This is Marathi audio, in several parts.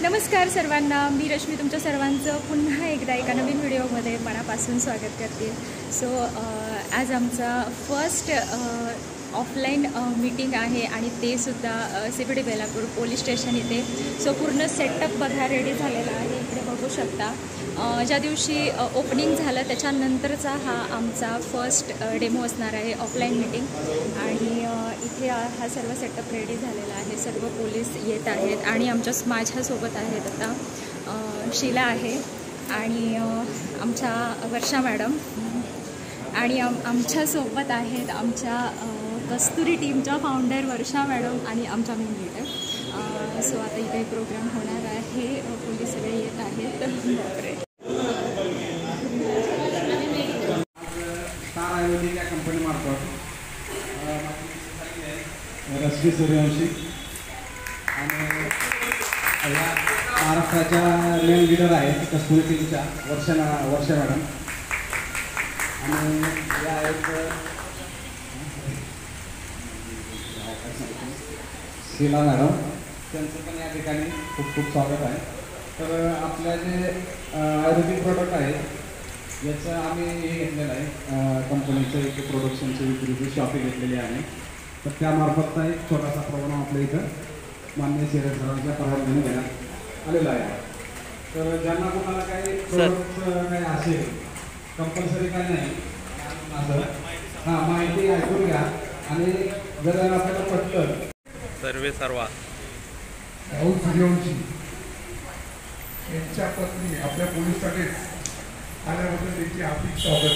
नमस्कार सर्वांना, मी रश्मी तुमच्या सर्वांचं पुन्हा एकदा एका नवीन व्हिडिओमध्ये मनापासून स्वागत करते। आज आमचा फर्स्ट ऑफलाईन मीटिंग आहे आणि ते सुद्धा CPD बेलापूर पोलीस स्टेशन इथे। पूर्ण सेटअप बघा रेडी झालेला आहे, इकडे बघू शकता। ज्या दिवशी ओपनिंग झालं त्याच्यानंतरचा हा आमचा फर्स्ट डेमो असणार आहे, ऑफलाईन मीटिंग। आणि इथे हा सर्व सेटअप रेडी झालेला आहे, सर्व पोलीस येत आहेत आणि माझ्यासोबत आहेत आता शीला आहे आणि आमच्या वर्षा मॅडम आणि आमच्यासोबत आहेत आमच्या कस्तुरी टीमच्या फाउंडर वर्षा मॅडम आणि आमच्या मेन लीडर। आता इथे प्रोग्राम होणार आहे, पोलीस सगळे येत आहेत। रश्मी सूर्यवंशी आणि महाराष्ट्राच्या मेन लीडर आहेत कस्तुरी टीमच्या वर्षा मॅडम आणि या आहेत शीला मॅडम, त्यांचं पण या ठिकाणी खूप खूप स्वागत आहे। तर आपल्या जे आयुर्वेदिक प्रोडक्ट आहेत याचं आम्ही हे घेतलेलं आहे, कंपनीचं एक प्रोडक्शनची विक्रीची शॉपिंग घेतलेली आहे। तर त्यामार्फतचा एक छोटासा प्रोग्राम आपल्या इथं माननीय शेरे सरांच्या परवानगीने घेण्यात आलेला आहे। तर ज्यांना कोणाला काही प्रोडक्ट काही असेल, कंपल्सरी काही नाही असं माहिती ऐकून घ्या आणि जर आपल्याला पटलं सर्वा राहुल सूर्यवंशी यांच्या पत्नी आपल्या पोलीस शाखेत आल्याबद्दल त्यांची हार्दिक स्वागत।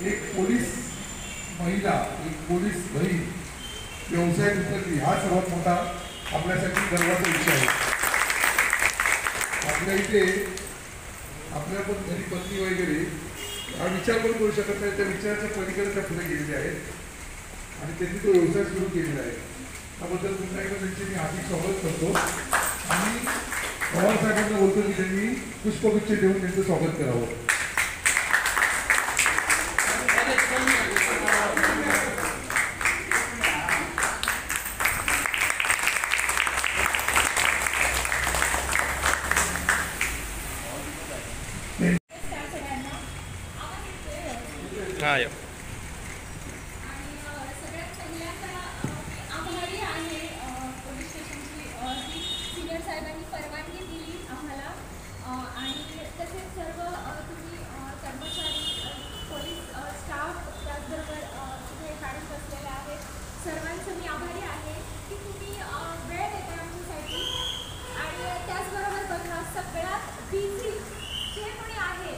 एक पोलीस महिला, एक पोलीस बहीण व्यवसायात उतरली हा सर्वात मोठा आपल्यासाठी गर्वाचा विषय आहे। आपल्या इथे आपल्या पण घरी पत्नी वगैरे हा विचार पण करू शकत नाही, त्या विचाराच्या पलीकडे त्या पुढे गेलेले आहेत आणि त्यांनी तो व्यवसाय सुरू केलेला आहे। त्याबद्दल पुन्हा एकदा त्यांचे मी हार्दिक स्वागत करतो आणि पवार साहेबांना बोलतो की त्यांनी पुष्पगुच्छ देऊन त्यांचं स्वागत करावं। सर्वांचं मी आभारी आहे की तुम्ही वेळ देताय आमच्यासाठी आणि त्याचबरोबर बघा सगळ्यात बिझी जे कोणी आहे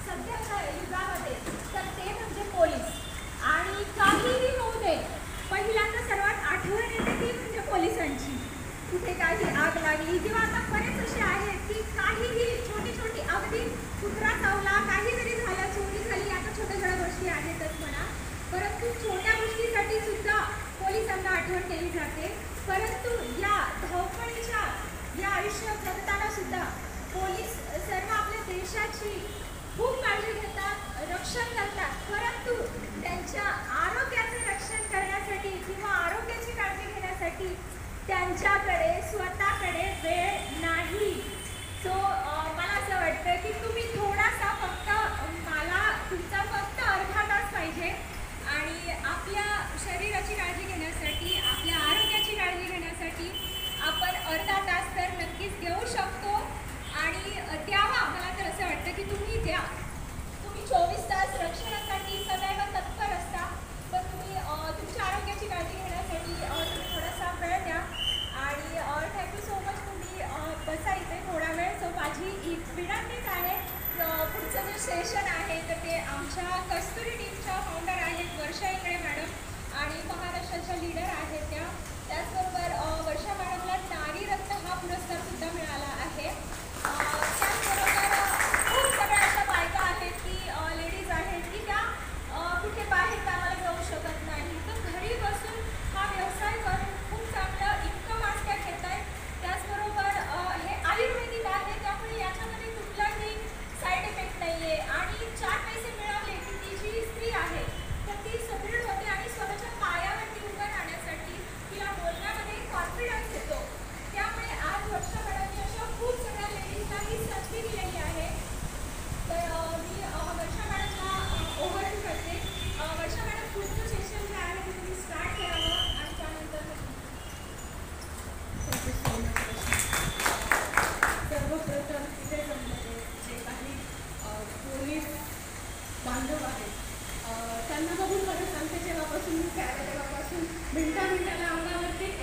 सध्याच्या युगामध्ये तर ते म्हणजे पोलीस। आणि काहीही होऊ दे, पहिल्यांदा सर्वात आठवण येते ती म्हणजे पोलिसांची। कुठे काही आग लागली किंवा आता बरेच असे आहेत की काहीही छोटी छोटी अगदी कुत्रा चावला, काहीतरी झालं, चोरी झाली, आता छोट्या छोट्या गोष्टी आहेतच म्हणा, परंतु छोट्या गोष्टीसाठी सुद्धा पोलिसांना आठवण केली जाते। परंतु या धावपळीच्या या आयुष्यात जगताना सुद्धा पोलीस सर्व आपल्या देशाची खूप काळजी घेतात, रक्षण करतात, परंतु त्यांच्या आरोग्याचे रक्षण करण्यासाठी किंवा आरोग्याची काळजी घेण्यासाठी त्यांच्याकडे स्वतःकडे वेळ नाही। मला असं वाटतं की तुम्ही थोडासा फक्त मला तुमचा फक्त अर्धा तास पाहिजे आणि आपल्या शरीराची काळजी घेण्यासाठी, आपल्या आरोग्याची काळजी घेण्यासाठी आपण अर्धा तास तर नक्कीच देऊ शकतो आणि द्यावा। मला तर असं वाटतं की तुम्ही द्या। तुम्ही 24 तास रक्षणासाठी सदैव तत्पर असता, पण तुम्ही तुमच्या आरोग्याची काळजी घेण्यासाठी तुम्ही थोडासा वेळ द्या। आणि थँक्यू सो मच, तुम्ही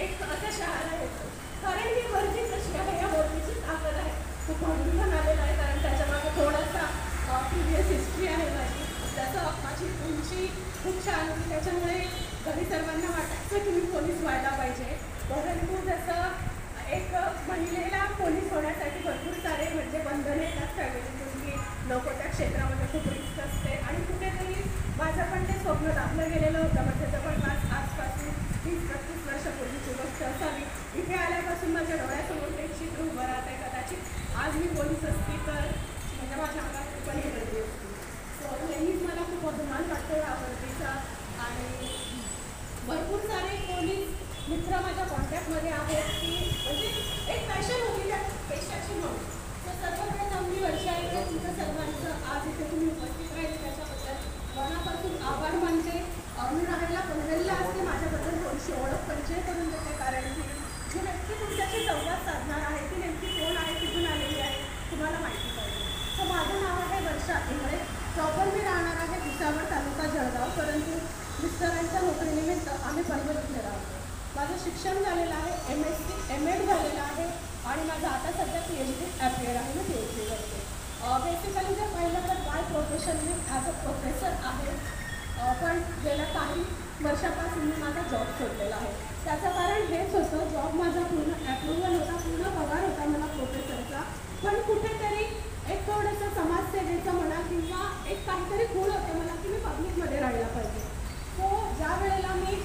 एक असं शहाणा होतो, कारण ही वर्दी कशी आहे, या वर्दीची ताकद आहे. तो घडून पण आलेला आहे, कारण त्याच्यामागे थोडासा प्रिव्हियस हिस्ट्री आहे माझी. जसं माझी उंची खूप छान होती, त्याच्यामुळे घरी सर्वांना वाटायचं की मी पोलीस व्हायला पाहिजे. परंतु जसं एक महिलेला पोलीस होण्यासाठी भरपूर सारे म्हणजे बंधने येतात फॅमिलीतून, की नको त्या क्षेत्रामध्ये खूप रिस्क असते, आणि कुठेतरी माझं पण ते स्वप्न दाखलं गेलेलं होतं. म्हणजे जवळपास आजपासून 30-35 वर्षापूर्वीची गोष्ट असावी. इथे आल्यापासून माझ्या डोळ्यासमोर ते चित्र उभं राहत आहे. कदाचित आज मी पोलीस असती तर म्हणजे माझ्या अंगात पण हे गर्दी असते. सो नेहमीच मला खूप अभिमान वाटतो या वर्दीचा. आणि भरपूर सारे पोलीस मित्र माझ्या कॉन्टॅक्टमध्ये आहेत, की म्हणजे एक पॅशन होती त्या पेशाची म्हणून. तर सर्वप्रथम मी वर्षा आहे तुमचं सर्वांचं आज इथे तुम्ही उपस्थित राहिले त्याच्याबद्दल मनापासून आभार मानते. मी राहायला पनवेलला असते, माझ्याबद्दल थोडीशी ओळख परिचय करून देते, कारण की जी व्यक्ती तुमच्याशी संवाद साधणार आहे ती नेमकी कोण आहे, कुठून आलेली आहे तुम्हाला माहिती पाहिजे. तर माझं नाव आहे वर्षा इंगळे. प्रॉपर मी राहणार आहे भुसावळ तालुका जळगाव, परंतु मिस्टरांच्या नोकरीनिमित्त आम्ही पनवेलीतले राहतो. माझं शिक्षण झालेलं आहे, MSc MAd झालेलं आहे, आणि माझं आता सध्या PhD ॲपियर आहे. मी PhD करते. बेसिकली जर पाहिलं तर by profession me as a professor आहे, पण गेल्या काही वर्षापासून मी माझा जॉब सोडलेला आहे. त्याचं कारण हेच होतं, जॉब माझा पूर्ण ॲप्रुव्हल होता, पूर्ण पगार होता मला प्रोफेसरचा, पण कुठेतरी एक थोडंसं समाजसेवेचं म्हणा किंवा एक काहीतरी गुण होतं मला की मी पब्लिकमध्ये राहायला पाहिजे. सो ज्या वेळेला मी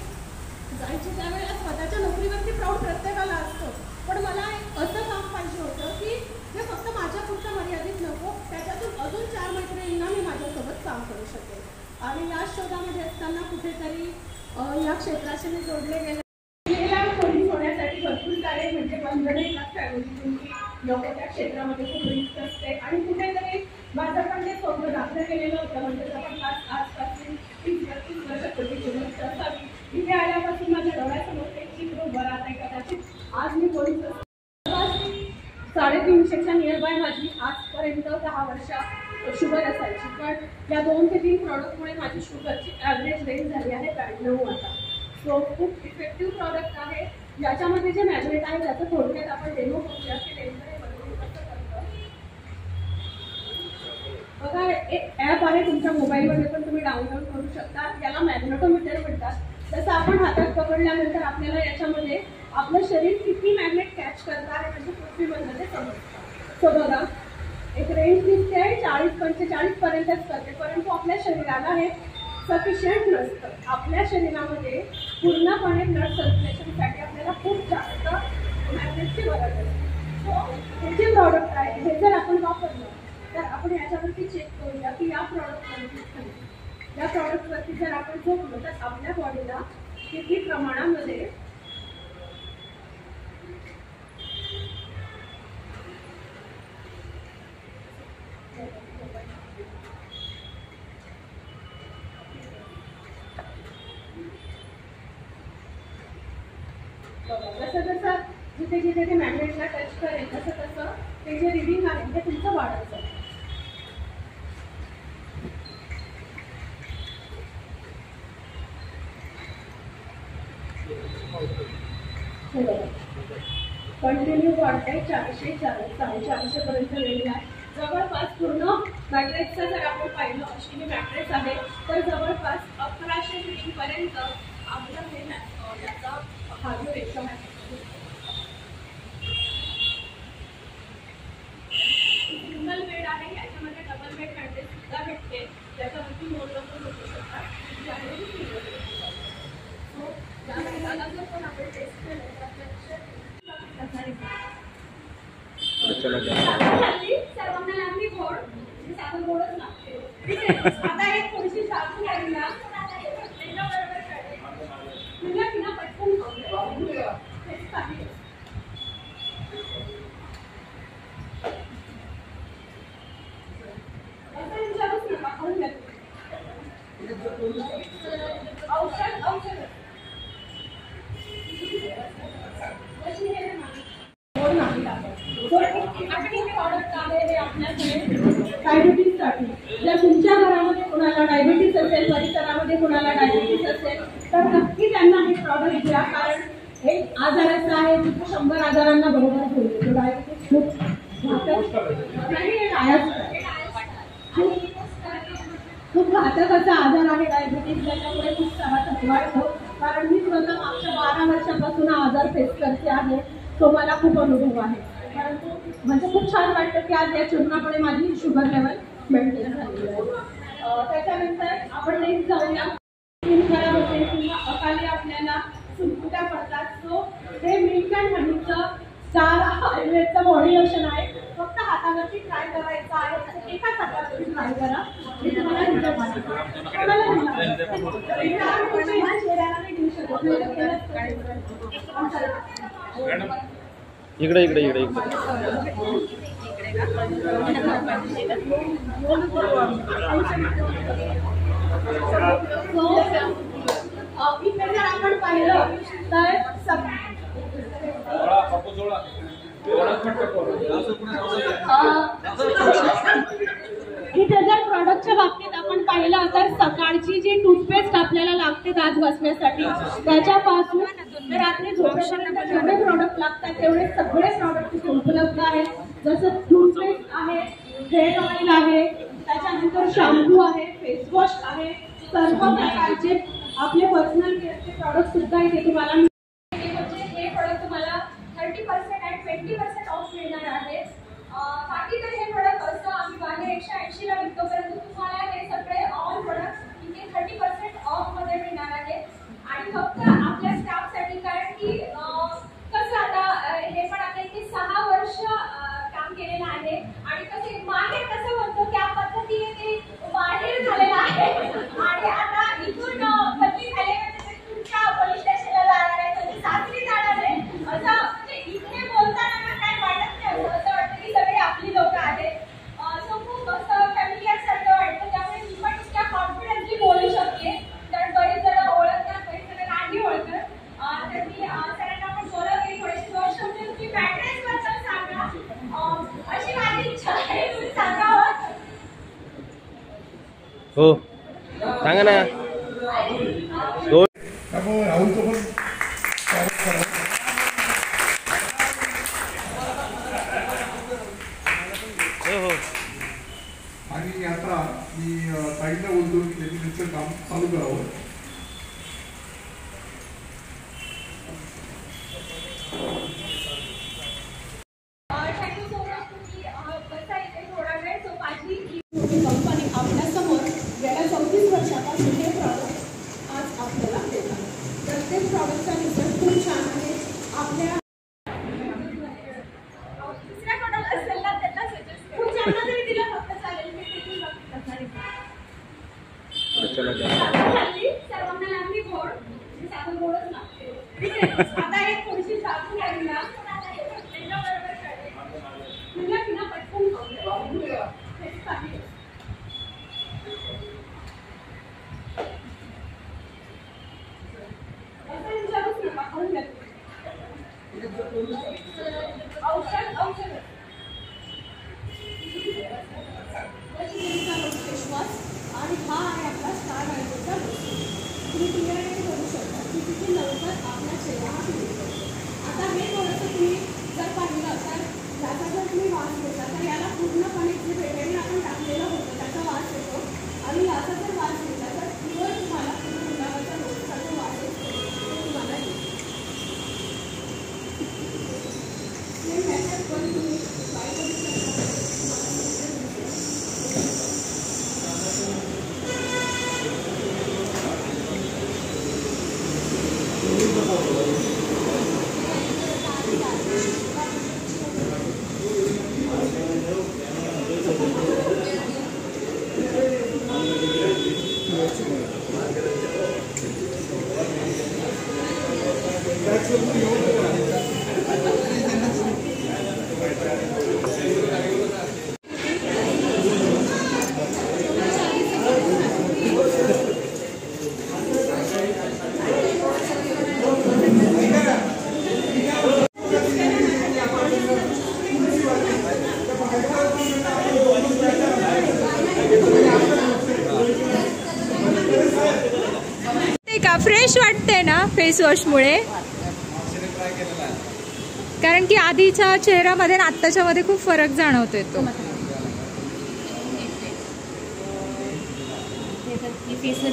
जायची त्यावेळेला स्वतःच्या नोकरीवरती प्राऊड प्रत्येकाला असतो, पण मला एक असं काम पाहिजे होतं की जे फक्त माझ्यापुरतं मर्यादित नको, त्याच्यातून अजून 4 मैत्रिणींना मी माझ्यासोबत काम करू शकेल. आणि या शोधामध्ये असताना कुठेतरी या क्षेत्राशी मी जोडले गेले. पोलीस होण्यासाठी भरपूर सारे म्हणजे बंधने येतात फॅमिलीतून, की नको त्या क्षेत्रामध्ये खूप रिस्क असते, आणि कुठेतरी माझं पण ते स्वप्न दाखलं गेलेलं होतं. म्हणजे जवळपास आजपासून 30-32 वर्षापूर्वीची गोष्ट असावी. इथे आल्यापासून माझ्या डोळ्यासमोर ते चित्र उभं राहत आहे. कदाचित आज मी पोलीस 350च्या नियरबाय माझी आजपर्यंत 10 वर्ष शुगर असायची, पण या 2 ते 3 प्रॉडक्टमुळे माझी शुगरची ॲव्हरेज रेंज झाली आहे 92 आता. सो खूप इफेक्टिव्ह प्रॉडक्ट आहे. याच्यामध्ये जे मॅग्नेट आहे त्याचं थोडक्यात आपण डेमो करूया की नेमकं हे कसं करतं. बघा, एक ॲप आहे तुमच्या मोबाईलमध्ये पण तुम्ही डाउनलोड करू शकता. याला मॅग्नेटोमीटर म्हणतात. जसं आपण हातात पकडल्यानंतर आपल्याला याच्यामध्ये आपलं शरीर किती मॅग्नेट कॅच करतं आहे म्हणजे पृथ्वीमध्ये समजतं. सो बघा, एक रेंज दिसते आहे 40-45 पर्यंतच करते, परंतु आपल्या शरीराला हे सफिशियंट नसतं. आपल्या शरीरामध्ये पूर्णपणे ब्लड सर्क्युलेशनसाठी आपल्याला खूप जास्त मॅग्नेटची गरज असते. सो हे जे प्रॉडक्ट आहे हे जर आपण वापरलं तर आपण याच्यावरती चेक करूया की या प्रॉडक्टवरती जर आपण झोपलो तर आपल्या बॉडीला किती प्रमाणामध्ये जसं जसं जिथे जिथे ते मॅग्नेटला टच करेल तसं तसं ते जे रिडिंग आहे ते तुमचं वाढत जाईल. कंटिन्यू वाढते 400, 450 पर्यंत रेंज आहे. जवळपास पूर्ण मॅट्रेसचं जर आपण पाहिलं अशी मॅट्रेस आहे तर जवळपास 1100 रीडिंग पर्यंत आपलं हे याचा हा जो रेशो आहे. सिंगल बेड आहे, याच्यामध्ये डबल बेड मॅट्रेस सुद्धा भेटते, त्याच्यावरती मोडलं पण होऊ शकतात. त्याला जर पण आपण टेस्ट केलं तर सर्वांना लागली गोड, साधं गोडच लागते. आता एक थोडीशी साधू लागली ना बरोबर तुला की ना पटकन विचारूच नका, खाऊन घ्या. औषध औषध डायबिटीजसाठी. जर तुमच्या घरामध्ये कोणाला डायबिटीज असेल, परिसरामध्ये कोणाला डायबिटीज असेल तर नक्की त्यांना हे प्रॉडक्ट द्या, कारण एक आजार असा आहे की 100 आजारांना बरोबर होईल. तो डायबिटीस खूप खूप घातक असा आजार आहे डायबिटीस. त्याच्यामुळे खूप सारा थकवा येतो. कारण मी स्वतः मागच्या 12 वर्षापासून हा आजार फेस करते आहे. तो मला खूप अनुभव आहे. परंतु म्हणजे खूप छान वाटतं की आज या चूर्णामुळे माझी शुगर लेवल मेंटेन झाली आहे. त्याच्यानंतर आपण नेक्स्ट जाऊया. खराब होते किंवा अकाली आपल्याला सुरकुत्या पडतात. सो हे मिल्क अँड हनीचं 4 आयुर्वेदचं बॉडी लोशन आहे. फक्त हातावरती ट्राय करायचं आहे. एकाच हातावरती ट्राय करा. मी तुम्हाला रिझल्ट चेहऱ्याला नाही देऊ शकत. इकडे इकडे इकडे इथे जर आपण पाहिलं तर इथे जर प्रॉडक्टच्या बाबतीत आपण पाहिलं तर सकाळची जी टूथपेस्ट आपल्याला लागते दात घासण्यासाठी त्याच्यापासून रात्री झोपेपर्यंत जेवढे प्रॉडक्ट लागतात तेवढे सगळे प्रॉडक्ट तिथे उपलब्ध आहेत. जसं टूथपेस्ट आहे, हेअर ऑइल आहे, त्याच्यानंतर शॅम्पू आहे, फेसवॉश आहे, सर्व प्रकारचे आपले पर्सनल केअरचे प्रॉडक्ट सुद्धा इथे तुम्हाला म्हणजे हे प्रोडक्ट तुम्हाला 30% आणि 20% ऑफ मिळणार आहे. बाकी तर हे प्रोडक्ट असं आम्ही बाहेर 180 ला विकतो. परंतु तुम्हाला हे सगळे ऑल प्रोडक्ट इथे 30% ऑफ मध्ये मिळणार आहे. आणि फक्त आपल्या स्टाफसाठी. कारण की कसं आता हे पण आता इथे 6 वर्ष काम केलेलं आहे. आणि कसे माहेर कसं म्हणतो त्या पद्धतीने ते माहेर झालेलं आहे. आणि आता इथून बदली झाल्यानंतर तुमच्या पोलीस स्टेशनला जाणार आहे, तुम्ही सासरी जाणार आहे. असं म्हणजे इथे बोलताना काय वाटत नाही. असं वाटतं की सगळे आपली लोक आहेत. सो खूप असं फॅमिलियर सारखं वाटतं. त्यामुळे मी पण इतक्या कॉन्फिडन्सली बोलू शकते. कारण बरेच जण ओळखतात, बरेच जण नाही ओळखत. तर मी सरांना पण बोलवते थोडीशी गोष्ट म्हणजे तुम्ही मॅट्रेस बद्दल सांगा. अशी माझी इच्छा आहे, तुम्ही सांगावं. हो सांगा ना. त्यामुळे राहुलचं पण स्वागत करा. आणि आता मी ताईंना बोलतो की त्यांनी त्यांचं काम चालू करावं. Thank you so much. तुम्ही बसा इथे थोडा वेळ. सो माझी कंपनी आपल्यासमोर गेल्या 34 वर्षापासून हे प्रॉडक्ट आज आपल्याला देतात. प्रत्येक प्रॉडक्टचा रिझल्ट खूप छान आहे. आपल्या दुसऱ्या प्रॉडक्ट असेल ना त्यांना सजेस्ट खूप छान जरी दिलं फक्त चालेल. मी तिथून सर्वांना लागली गोड. साधं गोडच लागते. आता एक थोडीशी साधू लागली ना त्याच्याबरोबर तुला तिला पटकन खाऊया. औषध फेसवॉश आणि हा आहे आपला स्टार आयुर्वेदचा तुम्ही क्लिअरली करू शकता की किती लवकर आपला चेहरा हा क्लिअर करतो. आता हे थोडंसं तुम्ही जर पाहिलं तर याचा जर तुम्ही वास घेतला तर याला पूर्णपणे जे बेटाईन आपण टाकलेलं होतं त्याचा वास येतो. आणि याचा जर वास घेतला तर प्युअर तुम्हाला गुलाबाचा लोकसाचा वास येतो. तो तुम्हाला येतो. तुम्ही ट्राय करू शकता. फ्रेश वाटते ना फेस वॉशमुळे. कारण की आधीच्या चेहऱ्यामध्ये आणि आत्ताच्या मध्ये खूप फरक जाणवतोय तो. फेसला